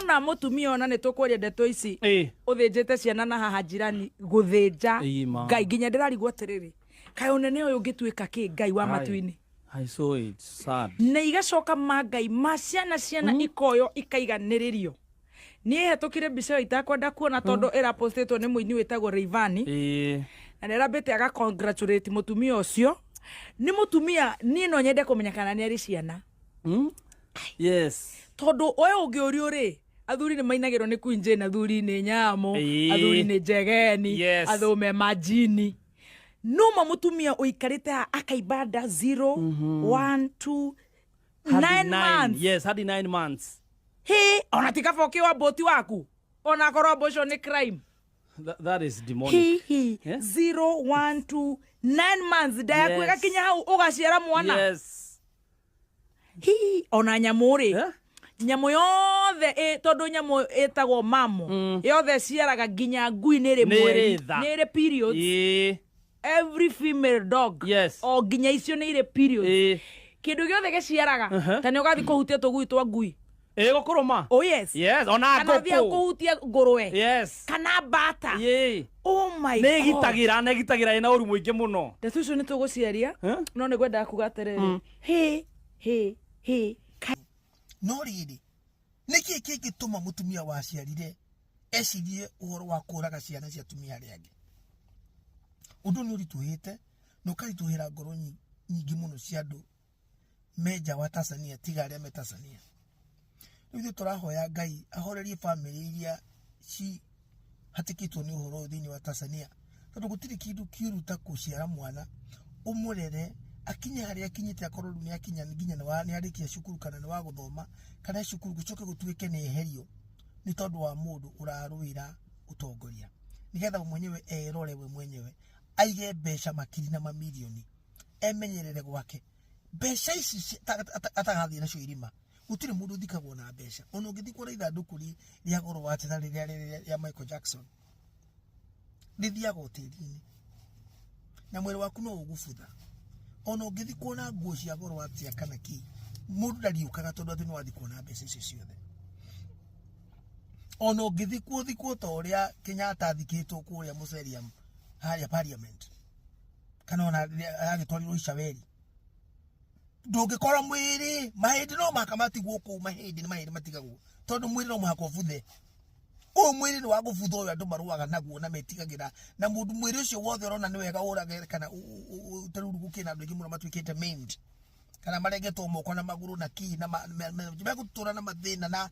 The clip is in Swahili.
wona mutumia ona nitukuria ndeto ici uthinjite ciana na haha jirani guthinja ngai ginya ndirarigwo tiriri kai unene uyu ngituika ki ngai wa matuini I saw it sad na igacoka mangai maciana ikoyo ikaiganiririo ni hetukire mbica itakwenda kuona tondu era postetwo ni muini witagwo Rayvanny na nerabete aga congratulate mutumia ucio ni mutumia ni no nyende kumenya kana ni ari ciana yes tondu oyo ungiurio ri athuri ni mainagirwo ni Queen Jane athuri ni Nyamo athuri ni Njegeni athume majini numa mutumia uikarite akaibada 0 1 2 9 months yes hadi 9 months he ona tikafokiwa boti waku ona korobosho ni crime that is demonic he 0 1 2 9 months daya kwega kinya hau ugaciara mwana he ona nyamuri nyamo yothe tondu nyamo etagwo mamo yothe ciaraga ginya ngui niri mweri niri period every female dog o ginya icio niri period kindu giothe giciaraga tani ugathi kuhutia tugui twa ngui gukuruma oh yes ona ngoko kana kuhutia ngurwe kana bata oh my god negitagira ina uru muingi muno ndeto icio ni tuguciaria no ni gwenda kugaterere he no riri niki kingituma mutumia waciarire ecirie uhoro wa kuraga ciana cia tumia riangi undu ni urituhite no karituhira ngoro nyingi muno cia andu meja wa Tanzania tiga aria me Tanzania riu turahoya Ngai ahorerie family iria ci hatikitwo ni uhoro thini wa Tanzania tondu gutiri kindu kiruta kuciara mwana umurere akinya haria akinyite akorwo ni akinya nginya ni arikia cukuru kana ni wa guthoma kana cukuru gucoke gutuike ni eherio ni tondu wa mundu uraruira utongoria nigetha mwenyewe erore we mwenyewe aige mbeca makiri na mamilioni emenyerere gwake mbeca ici atagathie nacio irima gutiri mundu thikagwo na mbeca ona ungithikwo na ithanduku ria goro wa tena ria Michael Jackson lithiaga utiri-ini na mwiri waku no ugubutha ona ungithikwo na nguo cia goro wa tia kana ki mundu ndariukaga tondu ati ni wathikwo na mbeca icio ciothe ona ungithikwo ta uria Kenyatta athikitwo kuria Museria haria parliament kana ona agitwarirwo Icaweri ndungikora mwiri mahindi no makamatigwo ku mahindi ni mahindi matigagwo tondu mwiri no muhako buthe mwiri ni wa gubutha uyu andu maruaga naguo na metigagira na mundu mwiri ucio wothe urona ni wega urage kana utaruru gukina andu ingi muno matwikite maimed kana maregetwo moko na maguru na ki na megutura na mathina na